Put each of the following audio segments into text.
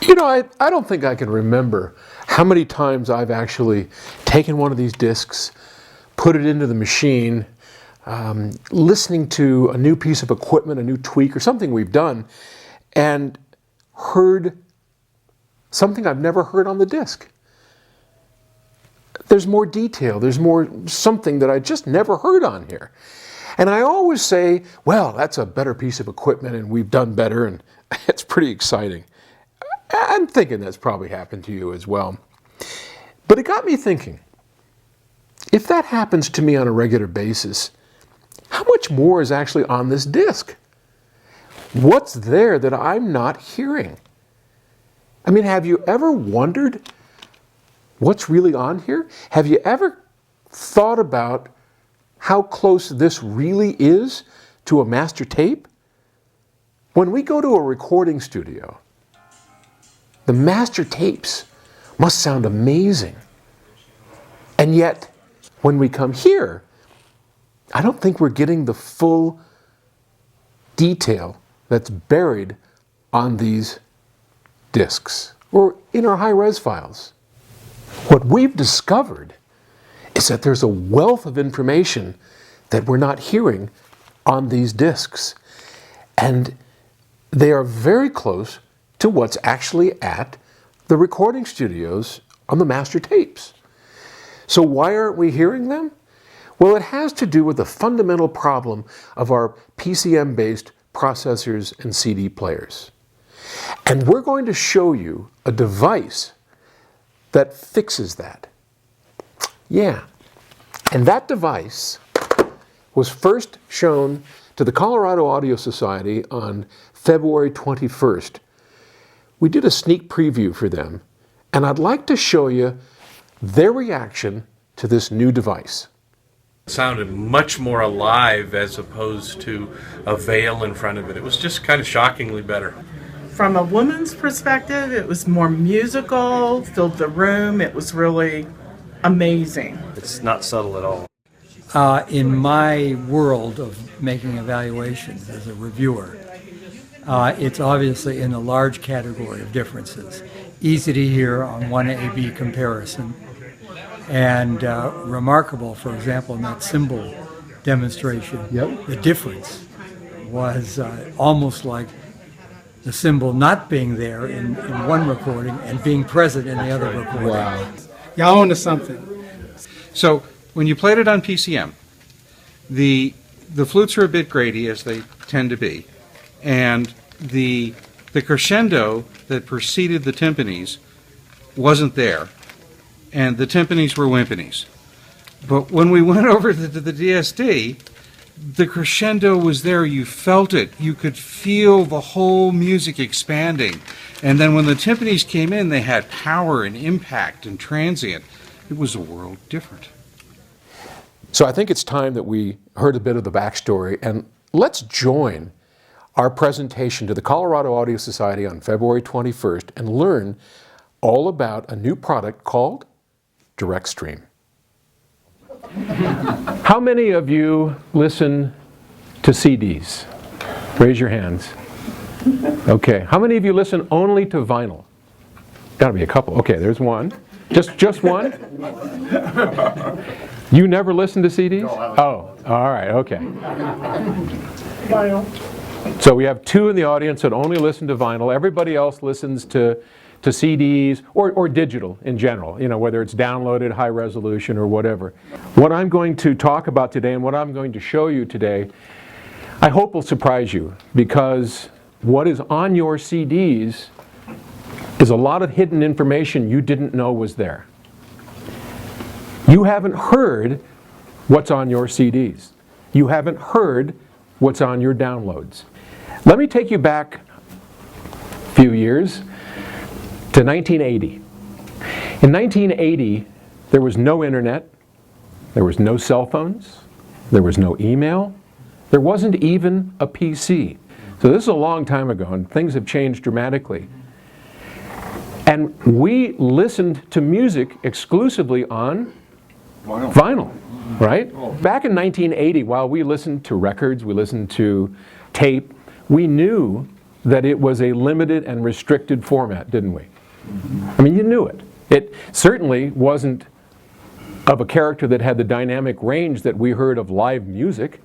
You know, I don't think I can remember how many times I've actually taken one of these discs, put it into the machine, listening to a new piece of equipment, a new tweak, or something we've done, and heard something I've never heard on the disc. There's more detail, there's more something that I just never heard on here. And I always say, well, that's a better piece of equipment and we've done better, and it's pretty exciting. I'm thinking that's probably happened to you as well. But it got me thinking, if that happens to me on a regular basis, how much more is actually on this disc? What's there that I'm not hearing? I mean, have you ever wondered what's really on here? Have you ever thought about how close this really is to a master tape? When we go to a recording studio, the master tapes must sound amazing. And yet, when we come here, I don't think we're getting the full detail that's buried on these discs or in our high-res files. What we've discovered is that there's a wealth of information that we're not hearing on these discs. And they are very close to what's actually at the recording studios on the master tapes. So why aren't we hearing them? Well, it has to do with the fundamental problem of our PCM-based processors and CD players. And we're going to show you a device that fixes that. Yeah, and that device was first shown to the Colorado Audio Society on February 21st. We did a sneak preview for them, and I'd like to show you their reaction to this new device. It sounded much more alive as opposed to a veil in front of it. It was just kind of shockingly better. From a woman's perspective, it was more musical, filled the room. It was really amazing. It's not subtle at all. In my world of making evaluations as a reviewer, it's obviously in a large category of differences. Easy to hear on one A-B comparison, and remarkable, for example, in that cymbal demonstration. Yep. The difference was almost like the cymbal not being there in one recording and being present in the other recording. Wow. Y'all onto something. So when you played it on PCM, the flutes are a bit grady, as they tend to be, and the crescendo that preceded the timpanis wasn't there, and the timpanis were wimpanies. But when we went over to the DSD, the crescendo was there. You felt it. You could feel the whole music expanding. And then when the timpanis came in, they had power and impact and transient. It was a world different. So I think it's time that we heard a bit of the backstory, and let's join our presentation to the Colorado Audio Society on February 21st and learn all about a new product called DirectStream. How many of you listen to CDs? Raise your hands. Okay. How many of you listen only to vinyl? Got to be a couple. Okay, there's one. Just one? You never listen to CDs? Oh, all right, okay. Vinyl. So we have two in the audience that only listen to vinyl. Everybody else listens to CDs or digital in general, you know, whether it's downloaded, high resolution, or whatever. What I'm going to talk about today and what I'm going to show you today, I hope will surprise you, because what is on your CDs is a lot of hidden information you didn't know was there. You haven't heard what's on your CDs. You haven't heard what's on your downloads. Let me take you back a few years to 1980. In 1980, there was no internet, there was no cell phones, there was no email, there wasn't even a PC. So this is a long time ago, and things have changed dramatically. And we listened to music exclusively on vinyl, right? Back in 1980, while we listened to records, we listened to tape, we knew that it was a limited and restricted format, didn't we? I mean, you knew it. It certainly wasn't of a character that had the dynamic range that we heard of live music.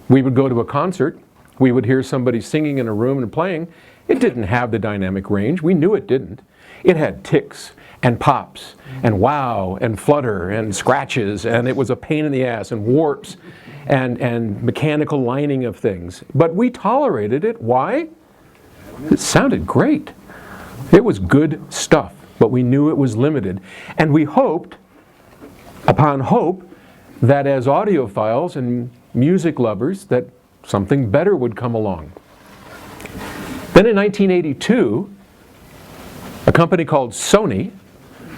We would go to a concert, we would hear somebody singing in a room and playing. It didn't have the dynamic range. We knew it didn't. It had ticks and pops and wow and flutter and scratches, and it was a pain in the ass, and warps and mechanical lining of things. But we tolerated it. Why? It sounded great. It was good stuff, but we knew it was limited. And we hoped, upon hope, that as audiophiles and music lovers, that something better would come along. Then in 1982, a company called Sony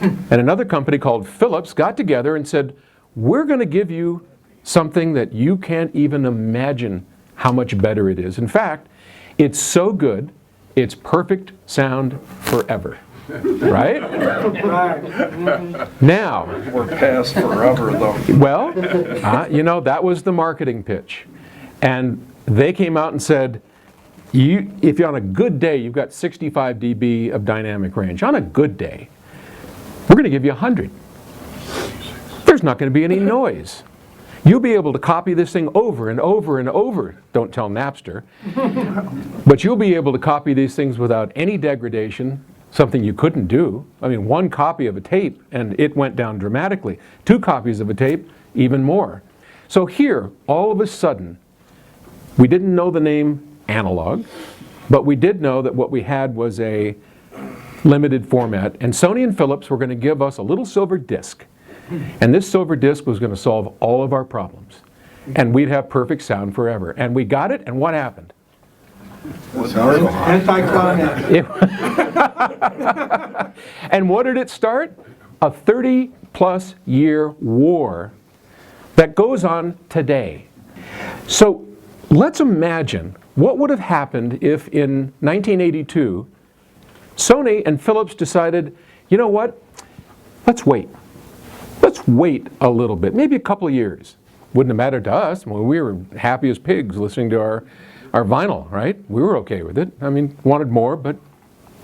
and another company called Philips got together and said, we're going to give you something that you can't even imagine how much better it is. In fact, it's so good, it's perfect sound forever. Right? Now, We're past forever, though. well, that was the marketing pitch. And they came out and said, if you're on a good day, you've got 65 dB of dynamic range. On a good day, we're going to give you 100. There's not going to be any noise. You'll be able to copy this thing over and over and over. Don't tell Napster. But you'll be able to copy these things without any degradation, something you couldn't do. I mean, 1 copy of a tape, and it went down dramatically. 2 copies of a tape, even more. So here, all of a sudden, we didn't know the name analog, but we did know that what we had was a limited format, and Sony and Philips were going to give us a little silver disc, and this silver disc was going to solve all of our problems, and we'd have perfect sound forever. And we got it, and what happened? Anticlimactic. And what did it start? A 30-plus year war that goes on today. So let's imagine what would have happened if in 1982 Sony and Philips decided, you know what, let's wait. Let's wait a little bit, maybe a couple of years. Wouldn't have mattered to us. Well, we were happy as pigs listening to our vinyl, right? We were okay with it. I mean, wanted more, but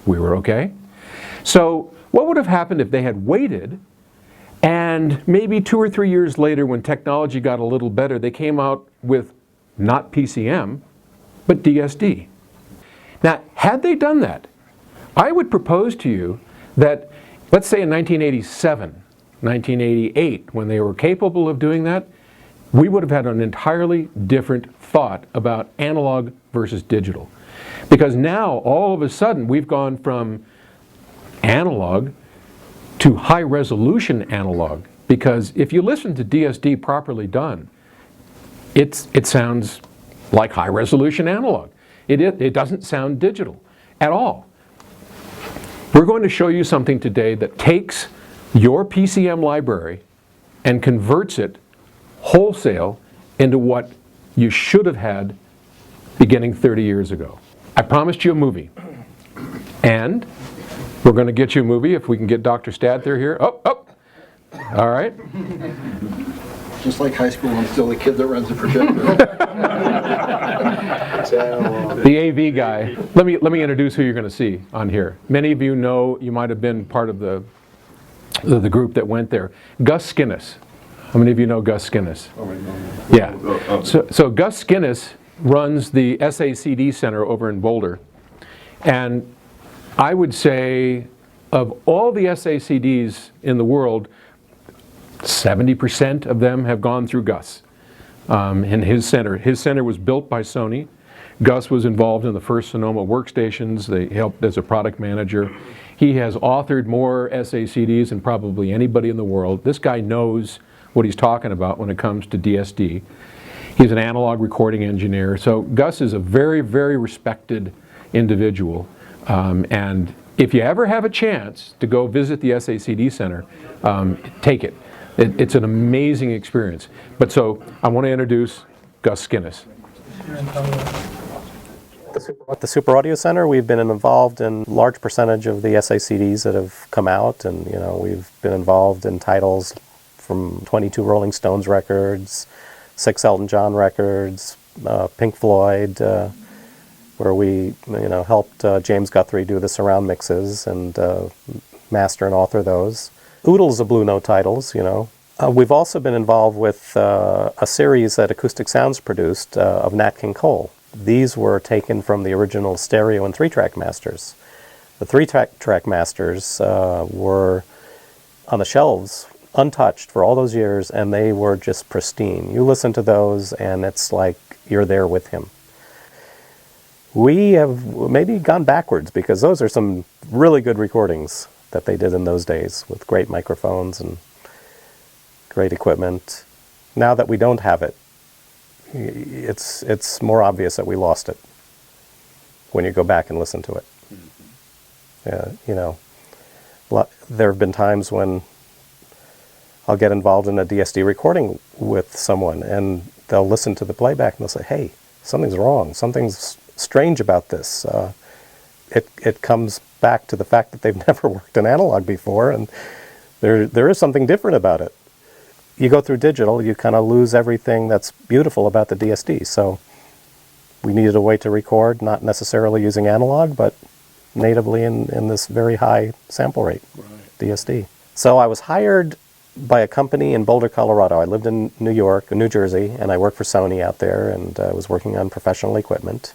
we were okay. So what would have happened if they had waited, and maybe 2 or 3 years later, when technology got a little better, they came out with not PCM, but DSD. Now, had they done that, I would propose to you that, let's say in 1987, 1988, when they were capable of doing that, we would have had an entirely different thought about analog versus digital. Because now, all of a sudden, we've gone from analog to high-resolution analog. Because if you listen to DSD properly done, it sounds like high-resolution analog. It doesn't sound digital at all. We're going to show you something today that takes your PCM library and converts it wholesale into what you should have had beginning 30 years ago. I promised you a movie. And we're going to get you a movie if we can get Dr. Stadther here. Oh. All right. Just like high school, I'm still the kid that runs the projector. The AV guy. Let me introduce who you're going to see on here. Many of you know, you might have been part of the group that went there. Gus Skinas. How many of you know Gus Skinas? Yeah. So Gus Skinas runs the SACD Center over in Boulder. And I would say of all the SACDs in the world, 70% of them have gone through Gus in his center. His center was built by Sony. Gus was involved in the first Sonoma workstations. They helped as a product manager. He has authored more SACDs than probably anybody in the world. This guy knows what he's talking about when it comes to DSD. He's an analog recording engineer. So Gus is a very, very respected individual. And if you ever have a chance to go visit the SACD Center, take it. It's an amazing experience. But so I want to introduce Gus Skinas. At the Super Audio Center, we've been involved in a large percentage of the SACDs that have come out, and we've been involved in titles from 22 Rolling Stones records, 6 Elton John records, Pink Floyd, where we helped James Guthrie do the surround mixes and master and author those. Oodles of Blue Note titles, We've also been involved with a series that Acoustic Sounds produced of Nat King Cole. These were taken from the original stereo and 3-track masters. The 3-track masters were on the shelves, untouched for all those years, and they were just pristine. You listen to those, and it's like you're there with him. We have maybe gone backwards, because those are some really good recordings that they did in those days with great microphones and great equipment. Now that we don't have it, it's more obvious that we lost it when you go back and listen to it. There have been times when I'll get involved in a DSD recording with someone, and they'll listen to the playback and they'll say, "Hey, something's wrong. Something's strange about this." It comes back to the fact that they've never worked in analog before, and there is something different about it. You go through digital, you kind of lose everything that's beautiful about the DSD. So we needed a way to record, not necessarily using analog, but natively in this very high sample rate, DSD. So I was hired by a company in Boulder, Colorado. I lived in New Jersey, and I worked for Sony out there, and I was working on professional equipment.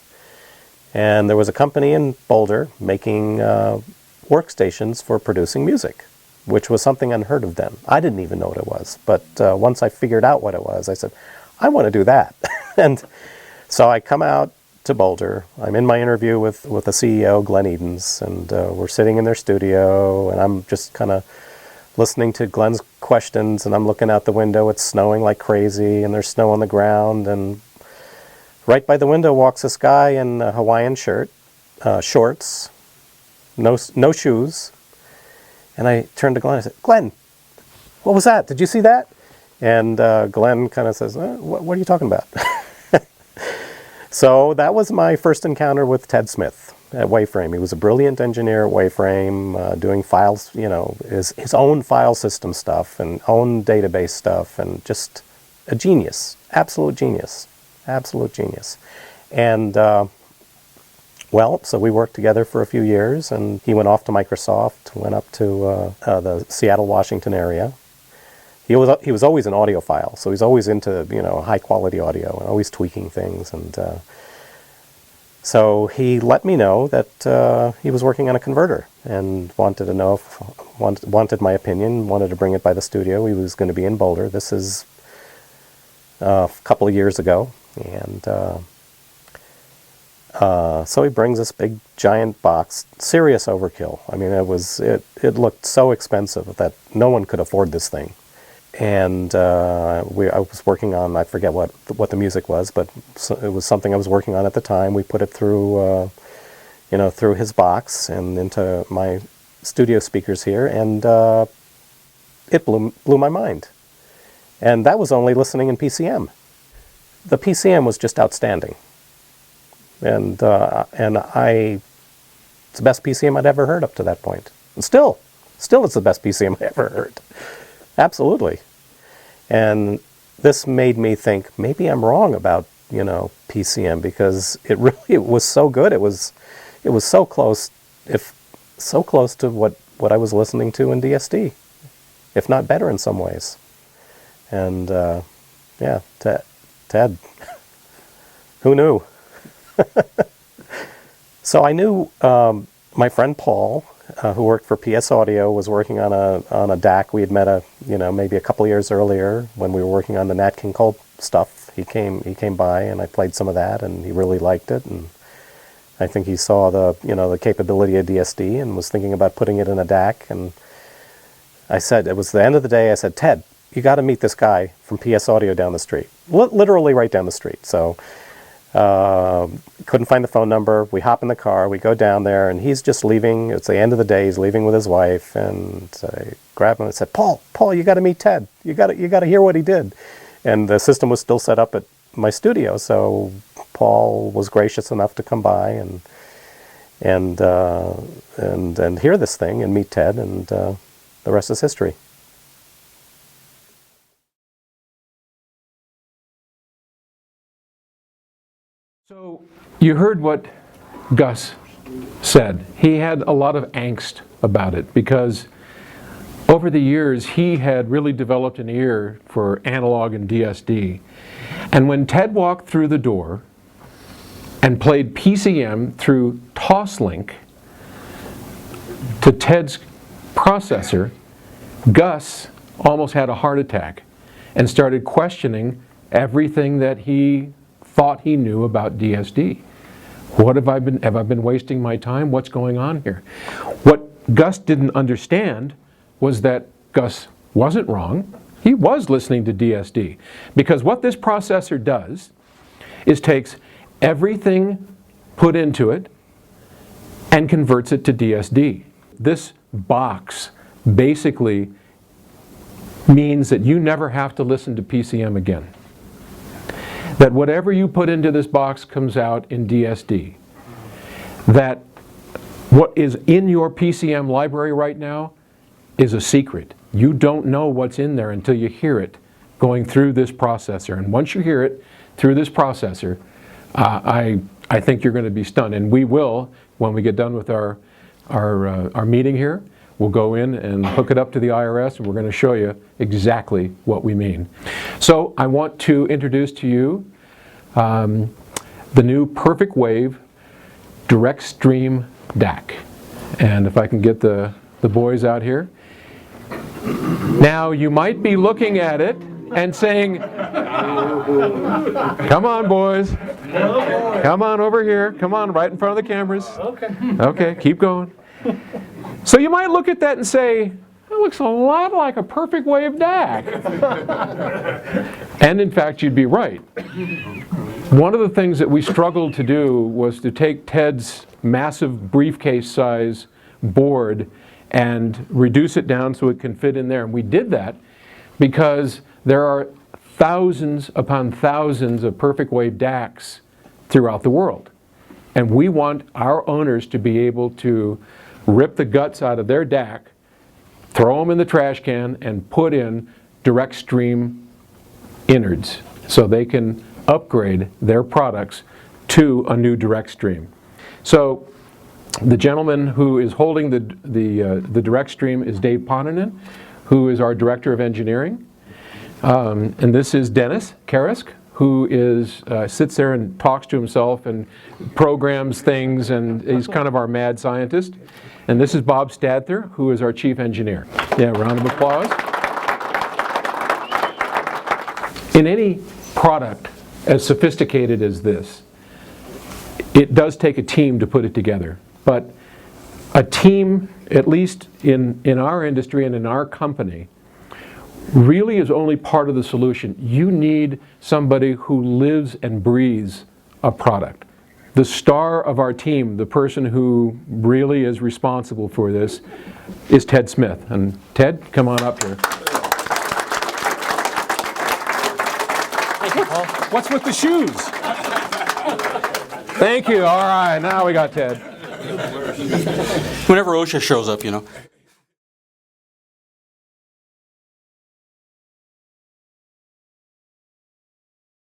And there was a company in Boulder making workstations for producing music, which was something unheard of then. I didn't even know what it was. But once I figured out what it was, I said, I want to do that. And so I come out to Boulder. I'm in my interview with the CEO, Glenn Edens, and we're sitting in their studio, and I'm just kind of listening to Glenn's questions, and I'm looking out the window. It's snowing like crazy, and there's snow on the ground, and right by the window walks this guy in a Hawaiian shirt, shorts, no shoes. And I turned to Glenn and I said, "Glenn, what was that? Did you see that?" And Glenn kind of says, what are you talking about?" So that was my first encounter with Ted Smith at Waveframe. He was a brilliant engineer at Waveframe, doing files, his own file system stuff and own database stuff, and just a genius, absolute genius. And so we worked together for a few years, and he went off to Microsoft, went up to the Seattle, Washington area. He was always an audiophile, so he's always into high quality audio and always tweaking things. And so he let me know that he was working on a converter and wanted to know wanted my opinion, wanted to bring it by the studio. He was going to be in Boulder. This is a couple of years ago, and so he brings this big giant box, serious overkill. I mean, it looked so expensive that no one could afford this thing. And I was working on, I forget what the music was, but it was something I was working on at the time. We put it through, through his box and into my studio speakers here, and it blew my mind. And that was only listening in PCM. The PCM was just outstanding. And it's the best PCM I'd ever heard up to that point. And still it's the best PCM I ever heard. Absolutely. And this made me think, maybe I'm wrong about, PCM, because it was so good. It was so close, to what I was listening to in DSD, if not better in some ways. And Ted, who knew? So I knew my friend Paul, who worked for PS Audio, was working on a DAC. We had met maybe a couple of years earlier when we were working on the Nat King Cole stuff. He came by, and I played some of that, and he really liked it. And I think he saw the capability of DSD and was thinking about putting it in a DAC. And I said, it was the end of the day, I said, "Ted, you got to meet this guy from PS Audio down the street." Literally right down the street. So couldn't find the phone number. We hop in the car, we go down there, and he's just leaving. It's the end of the day. He's leaving with his wife, and I grabbed him and said, Paul, you got to meet Ted. You got to hear what he did." And the system was still set up at my studio, so Paul was gracious enough to come by and hear this thing and meet Ted, and the rest is history. So you heard what Gus said. He had a lot of angst about it because over the years he had really developed an ear for analog and DSD. And when Ted walked through the door and played PCM through TOSLINK to Ted's processor, Gus almost had a heart attack and started questioning everything that he thought he knew about DSD. What have I been wasting my time? What's going on here? What Gus didn't understand was that Gus wasn't wrong. He was listening to DSD. Because what this processor does is takes everything put into it and converts it to DSD. This box basically means that you never have to listen to PCM again. That whatever you put into this box comes out in DSD. That what is in your PCM library right now is a secret. You don't know what's in there until you hear it going through this processor. And once you hear it through this processor, I think you're going to be stunned. And we will, when we get done with our meeting here, we'll go in and hook it up to the IRS, and we're going to show you exactly what we mean. So I want to introduce to you the new Perfect Wave DirectStream DAC. And if I can get the boys out here. Now you might be looking at it and saying, come on boys, come on over here, come on right in front of the cameras. Okay, keep going. So you might look at that and say, that looks a lot like a Perfect Wave DAC. And in fact, you'd be right. One of the things that we struggled to do was to take Ted's massive briefcase size board and reduce it down so it can fit in there. And we did that because there are thousands upon thousands of Perfect Wave DACs throughout the world. And we want our owners to be able to rip the guts out of their DAC, throw them in the trash can, and put in DirectStream innards so they can upgrade their products to a new DirectStream. So the gentleman who is holding the DirectStream is Dave Ponanen, who is our Director of Engineering. And this is Dennis Karisk, who sits there and talks to himself and programs things, and he's kind of our mad scientist. And this is Bob Stadther, who is our Chief Engineer. Yeah, round of applause. In any product as sophisticated as this, it does take a team to put it together. But a team, at least in our industry and in our company, really is only part of the solution. You need somebody who lives and breathes a product. The star of our team, the person who really is responsible for this, is Ted Smith. And Ted, come on up here. Thank you, Paul. What's with the shoes? Thank you. All right, now we got Ted. Whenever OSHA shows up, you know.